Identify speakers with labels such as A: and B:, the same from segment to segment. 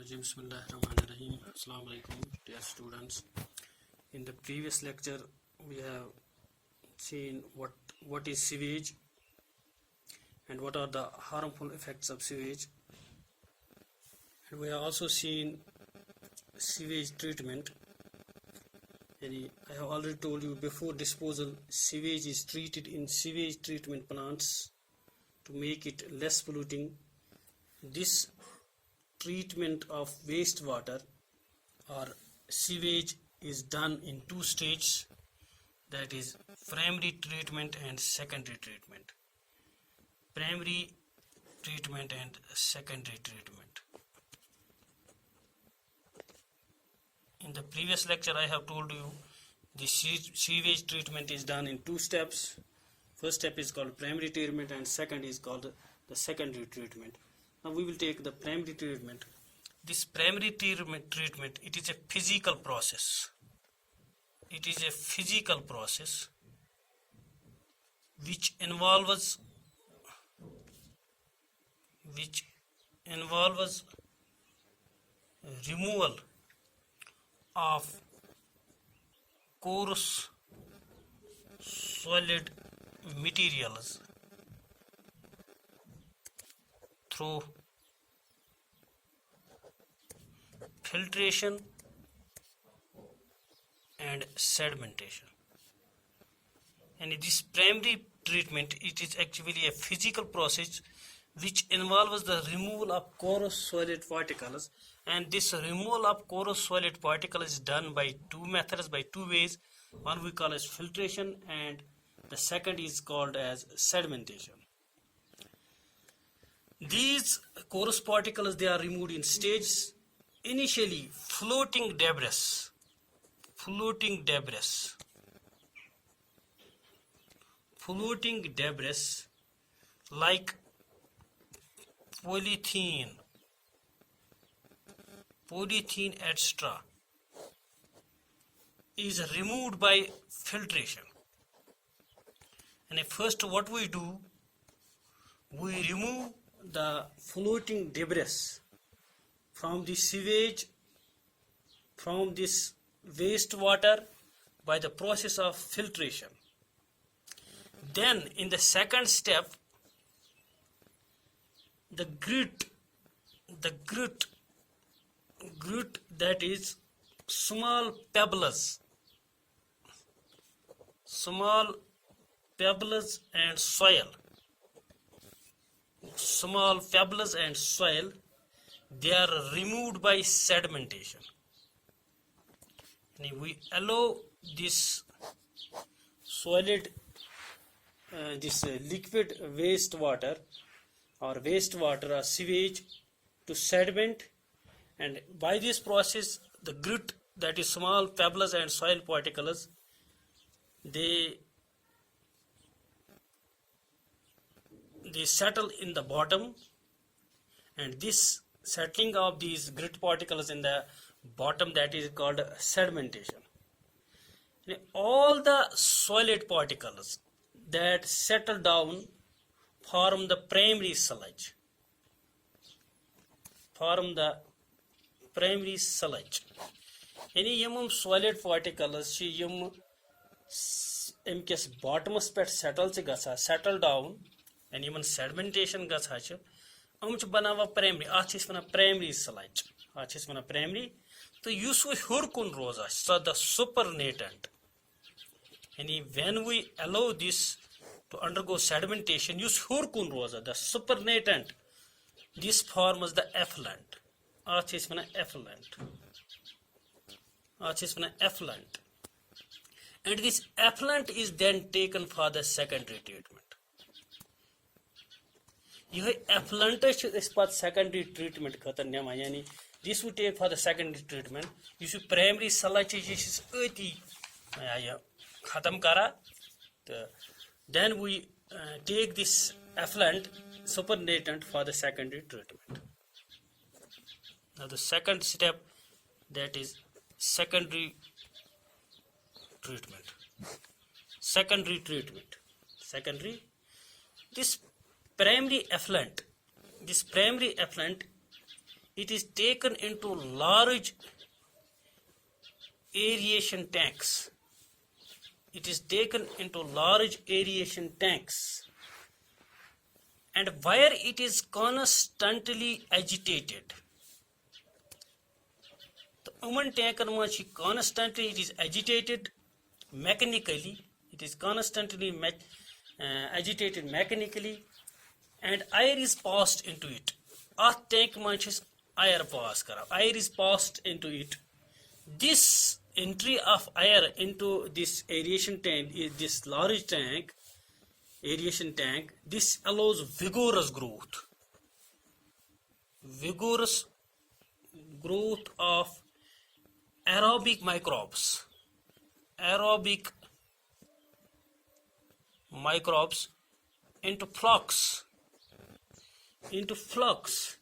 A: Bismillahirrahmanirrahim. Assalamu alaikum, dear students. In the previous lecture, we have seen what is sewage and what are the harmful effects of sewage. And we have also seen sewage treatment. And I have already told you before disposal, sewage is treated in sewage treatment plants to make it less polluting. This treatment of wastewater or sewage is done in two stages, that is primary treatment and secondary treatment. Primary treatment and secondary treatment. In the previous lecture I have told you the sewage treatment is done in two steps. First step is called primary treatment and second is called the secondary treatment. Now we will take the primary treatment. This primary treatment, it is a physical process. It is a physical process which involves removal of coarse solid materials through filtration and sedimentation. And this primary treatment, it is actually a physical process which involves the removal of coarse solid particles, and this removal of coarse solid particles is done by two methods, by two ways. One we call as filtration and the second is called as sedimentation. These coarse particles, they are removed in stages. Initially floating debris like polythene etc. is removed by filtration. And first what we do, we remove the floating debris from the sewage, from this wastewater by the process of filtration. Then in the second step, the grit that is small pebbles and soil, they are removed by sedimentation. And we allow this solid, liquid wastewater or sewage to sediment, and by this process the grit, that is small pebbles and soil particles, they settle in the bottom, and this settling of these grit particles in the bottom, that is called sedimentation. And all the solid particles that settle down form the primary sludge. Any solid particles amkis bottoms pet settle down and even sedimentation gacha banawa primary, primary sludge. Primary, so use hurkun rosa, so the supernatant. And when we allow this to undergo sedimentation, use hurkun rosa, the supernatant, this forms the effluent. Effluent. And this effluent is then taken for the secondary treatment. यह effluent is for secondary treatment this we take for the secondary treatment. You should primary sludge is khatam kara, then we take this effluent supernatant for the secondary treatment. Now the second step, that is secondary treatment. This primary effluent it is taken into large aeration tanks. It is taken into large aeration tanks, and where it is constantly agitated. The human tank constantly it is agitated mechanically. It is constantly agitated mechanically, and air is passed into it. At tank manch air pass kara. Air is passed into it. This entry of air into this aeration tank is this large tank, aeration tank. This allows vigorous growth. Vigorous growth of aerobic microbes. Aerobic microbes into flux. Into flux.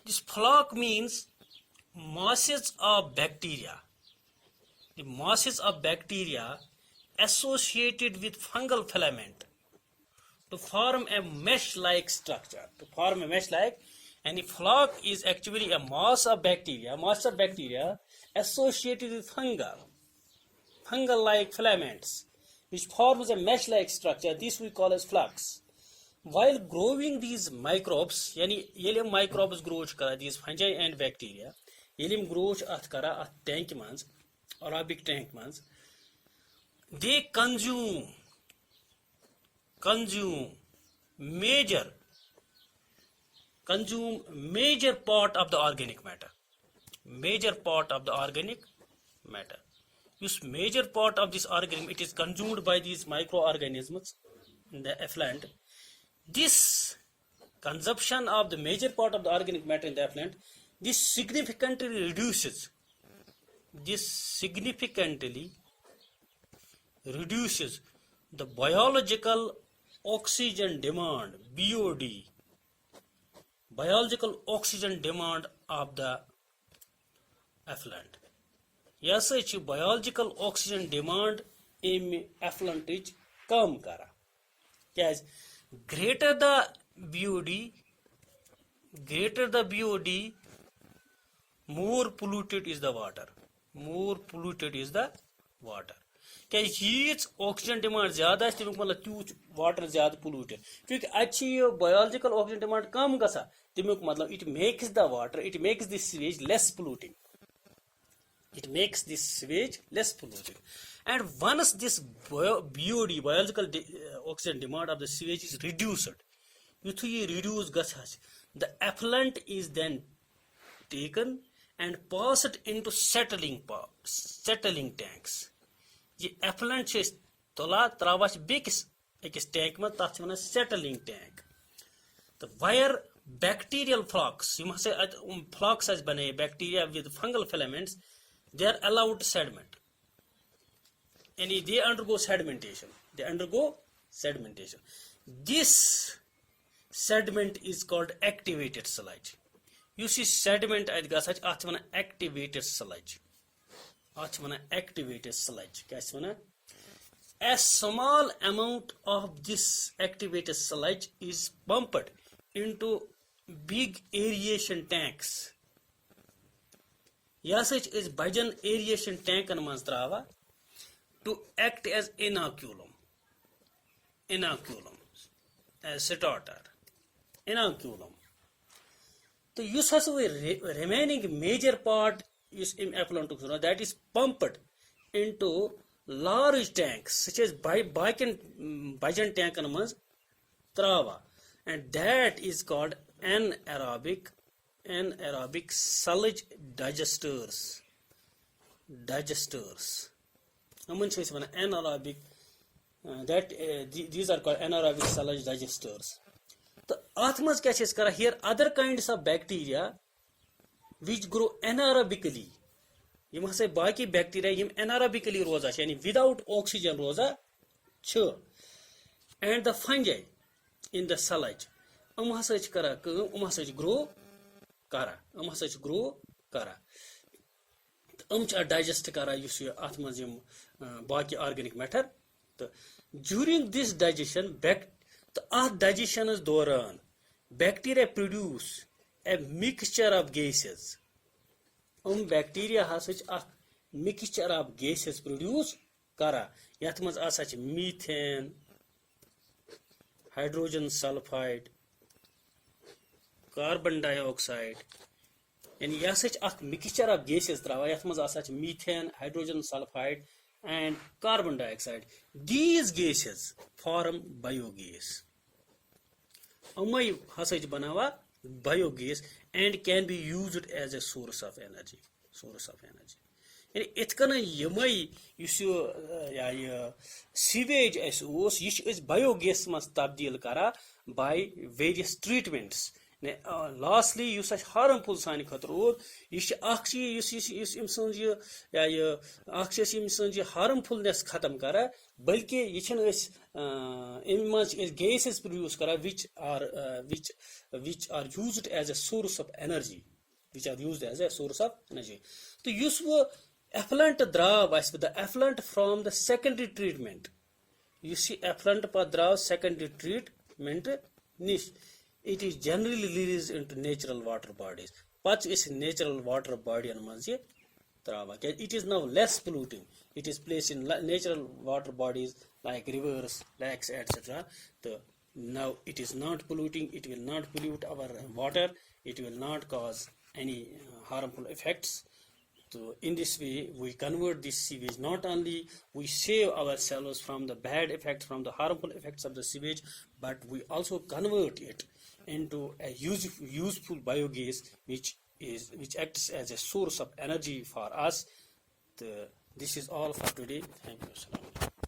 A: This flux means masses of bacteria. The masses of bacteria associated with fungal filament to form a mesh-like structure. To form a mesh-like, and the flux is actually a mass of bacteria associated with fungal-like filaments, which forms a mesh-like structure. This we call as flux. While growing these microbes, yani yelim microbes grow kara, these fungi and bacteria, yelim grow at kara at tank mans, aerobic tank mans, they consume major part of the organic matter. Major part of the organic matter. This major part of this organic, it is consumed by these microorganisms in the effluent. This consumption of the major part of the organic matter in the effluent, this significantly reduces the biological oxygen demand, BOD, biological oxygen demand of the effluent. Yes, biological oxygen demand in effluent is come kara. Yes, greater the BOD, more polluted is the water. More polluted is the water. क्या यीच oxygen demand ज्यादा है तमिक मतलब तूच water ज्यादा polluted क्योंकि अच्छी biological oxygen demand कम गसा तमिक मतलब it makes the water, it makes this sewage less polluting. It makes this sewage less polluting. And once this BOD, biological oxygen demand of the sewage is reduced, the effluent is then taken and passed into settling tanks. The effluent is tank settling tank. The wire bacterial flux, you must say flux as bacteria with fungal filaments, they are allowed sediment. And they undergo sedimentation. This sediment is called activated sludge. You see sediment as such activated sludge. A small amount of this activated sludge is pumped into big aeration tanks. Yasich is Bajan aeration tank and Manstrava to act as inoculum, as starter, inoculum. The use has a remaining major part is in effluent that is pumped into large tanks such as Bajan tank and Manstrava, and that is called anaerobic sludge digesters. Anaerobic these are called anaerobic sludge digesters. The athmas catches here other kinds of bacteria which grow anaerobically. You must say baki bacteria him anaerobically rosa yani without oxygen rosa chu, and the fungi in the sludge grow kara digest kara use athmas baki organic matter. During this digestion digestion is doran bacteria produce a mixture of gases. Bacteria has such a mixture of gases produce kara. Yath maz asa ch methane, hydrogen sulfide, carbon dioxide. And यह such mixture of gases trawa yath maz asa ch methane, hydrogen sulfide and carbon dioxide. These gases form biogas. Amai hasa ch banawa biogas and can be used as a source of energy. And it can yamai you sewage as is biogas must tabdil kara by various treatments. Lastly, you such harmful sign khatrod you actually use harmfulness khatam kara balki yichan is image gases produce kara which are used as a source of energy. So use effluent draw the effluent from the secondary treatment. You see effluent pa draw secondary treatment niche. It is generally released into natural water bodies. Pach is natural water body and manzi trawa. It is now less polluting. It is placed in natural water bodies like rivers, lakes, etc. Now it is not polluting. It will not pollute our water. It will not cause any harmful effects. So in this way, we convert this sewage. Not only we save ourselves from the bad effects, from the harmful effects of the sewage, but we also convert it into a useful biogas, which acts as a source of energy for us. This is all for today. Thank you.